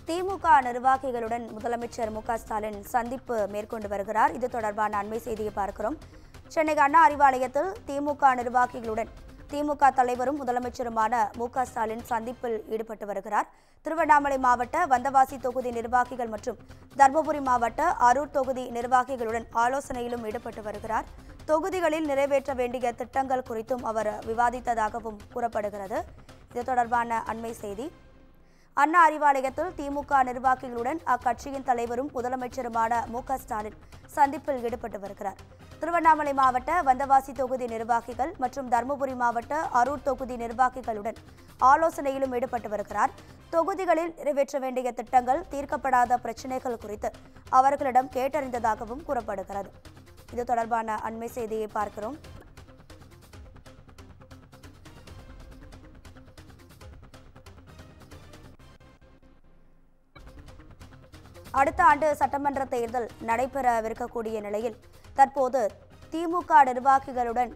திமுக நிர்வாகிகளுடன் முதலமைச்சர் மு.க.ஸ்டாலின் சந்திப்பு மேற்கொண்டு வருகிறார். இது தொடர்பான அண்மை செய்தியை பார்க்கிறோம். சென்னை அண்ணா அறிவாலயத்தில் திமுக நிர்வாகிகளுடன் திமுக தலைவரும் முதலமைச்சருமான மு.க.ஸ்டாலின் சந்திப்பில் ஈடுபட்டு வருகிறார். திருவண்ணாமலை மாவட்ட வந்தவாசி தொகுதி நிர்வாகிகள் மற்றும் தர்மபுரி மாவட்ட அரூர் தொகுதி நிர்வாகிகளுடன் ஆலோசனையிலும் ஈடுபட்டு வருகிறார். தொகுதிகளில் நிறைவேற்ற வேண்டிய திட்டங்கள் குறித்தும் அவர் விவாதித்ததாகவும் கூறப்படுகிறது. இது தொடர்பான அண்மை செய்தி. அண்ணா அறிவாலயத்தில் திமுக நிர்வாகிகளுடன் அக்கட்சியின் தலைவரும் முதலமைச்சருமான மு.க.ஸ்டாலின் சந்திப்பில் ஈடுபட்டு வருகிறார். திருவண்ணாமலை மாவட்ட வந்தவாசி தொகுதி நிர்வாகிகள் மற்றும் தர்மபுரி மாவட்ட அரூர் தொகுதி நிர்வாகிகளுடன் ஆலோசனையிலும் ஈடுபட்டு வருகிறார். தொகுதிகளில் நிறைவேற்ற வேண்டிய திட்டங்கள், தீர்க்கப்படாத பிரச்சினைகள் குறித்து அவர்களிடம் கேட்டறிந்ததாகவும் கூறப்படுகிறது. இது தொடர்பான அண்மை செய்தியை பார்க்கிறோம். அடுத்த ஆண்டு சட்டமன்ற தேர்தல் நடைபெறவிருக்கக்கூடிய நிலையில் தற்போது திமுக நிர்வாகிகளுடன்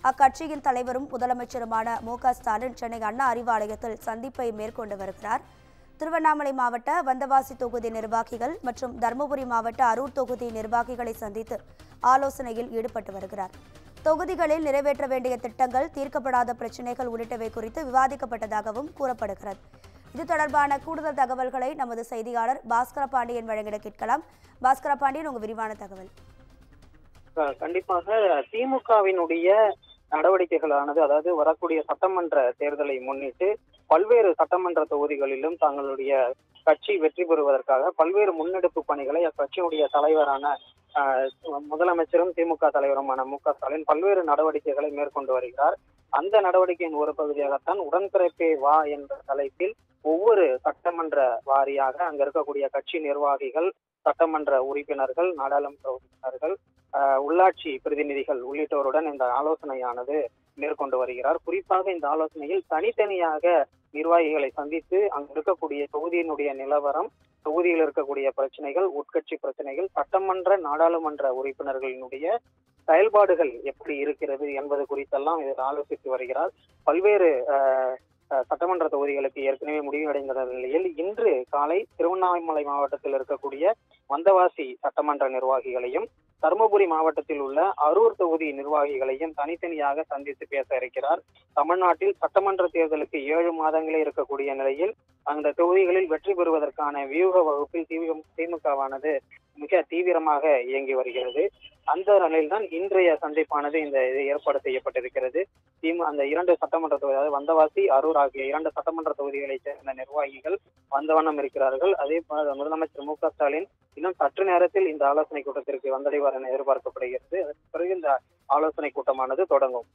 அக்கட்சியின் தலைவரும் முதலமைச்சருமான மு.க.ஸ்டாலின் சென்னை அண்ணா அறிவாலயத்தில் சந்திப்பை மேற்கொண்டு வருகிறார். திருவண்ணாமலை மாவட்ட வந்தவாசி தொகுதி நிர்வாகிகள் மற்றும் தர்மபுரி மாவட்ட அரூர் தொகுதி நிர்வாகிகளை சந்தித்து ஆலோசனையில் ஈடுபட்டு வருகிறார். தொகுதிகளில் நிறைவேற்ற வேண்டிய திட்டங்கள், தீர்க்கப்படாத பிரச்சினைகள் உள்ளிட்டவை குறித்து விவாதிக்கப்பட்டதாகவும் கூறப்படுகிறது. இது தொடர்பான கூடுதல் தகவல்களை நமது செய்தியாளர் பாஸ்கர பாண்டியன் வழங்கிட கேட்கலாம். பாஸ்கர பாண்டியன், உங்க விரிவான தகவல். கண்டிப்பாக திமுகவினுடைய நடவடிக்கைகளானது, அதாவது வரக்கூடிய சட்டமன்ற தேர்தலை முன்னிட்டு பல்வேறு சட்டமன்ற தொகுதிகளிலும் தங்களுடைய கட்சி வெற்றி பெறுவதற்காக பல்வேறு முன்னெடுப்பு பணிகளை அக்கட்சியினுடைய தலைவரான முதலமைச்சரும் திமுக தலைவருமான மு.க.ஸ்டாலின் பல்வேறு நடவடிக்கைகளை மேற்கொண்டு வருகிறார். அந்த நடவடிக்கையின் ஒரு பகுதியாகத்தான் உடன்பிறப்பே வா என்ற தலைப்பில் ஒவ்வொரு சட்டமன்ற வாரியாக அங்க இருக்கக்கூடிய கட்சி நிர்வாகிகள், சட்டமன்ற உறுப்பினர்கள், நாடாளுமன்ற உறுப்பினர்கள், உள்ளாட்சி பிரதிநிதிகள் உள்ளிட்டோருடன் இந்த ஆலோசனையானது மேற்கொண்டு வருகிறார். குறிப்பாக இந்த ஆலோசனையில் தனித்தனியாக நிர்வாகிகளை சந்தித்து அங்கு இருக்கக்கூடிய தொகுதியினுடைய நிலவரம், தொகுதியில் இருக்கக்கூடிய பிரச்சனைகள், உட்கட்சி பிரச்சனைகள், சட்டமன்ற நாடாளுமன்ற உறுப்பினர்களினுடைய செயல்பாடுகள் எப்படி இருக்கிறது என்பது குறித்தெல்லாம் இதில் ஆலோசித்து வருகிறார். பல்வேறு சட்டமன்ற தொகுதிகளுக்கு ஏற்கனவே முடிவடைந்த நிலையில் இன்று காலை திருவண்ணாமலை மாவட்டத்தில் இருக்கக்கூடிய வந்தவாசி சட்டமன்ற நிர்வாகிகளையும் தருமபுரி மாவட்டத்தில் உள்ள அரூர் தொகுதி நிர்வாகிகளையும் தனித்தனியாக சந்தித்து பேச இருக்கிறார். தமிழ்நாட்டில் சட்டமன்ற தேர்தலுக்கு 7 மாதங்களே இருக்கக்கூடிய நிலையில் அந்த தொகுதிகளில் வெற்றி பெறுவதற்கான வியூக வகுப்பில் திமுகவானது மிக தீவிரமாக இயங்கி வருகிறது. அந்த நிலையில்தான் இன்றைய சந்திப்பானது இந்த ஏற்பாடு செய்யப்பட்டிருக்கிறது. அந்த 2 சட்டமன்ற தொகுதி, அதாவது வந்தவாசி, அரூர் ஆகிய 2 சட்டமன்ற தொகுதிகளைச் சேர்ந்த நிர்வாகிகள் வந்தவண்ணம் இருக்கிறார்கள். அதே போல முதலமைச்சர் மு.க.ஸ்டாலின் இன்னும் சற்று நேரத்தில் இந்த ஆலோசனை கூட்டத்திற்கு வந்தடைவார் என எதிர்பார்க்கப்படுகிறது. அதற்கு பிறகு இந்த ஆலோசனை கூட்டமானது தொடங்கும்.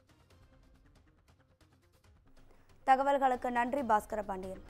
தகவல்களுக்கு நன்றி பாஸ்கர பாண்டியன்.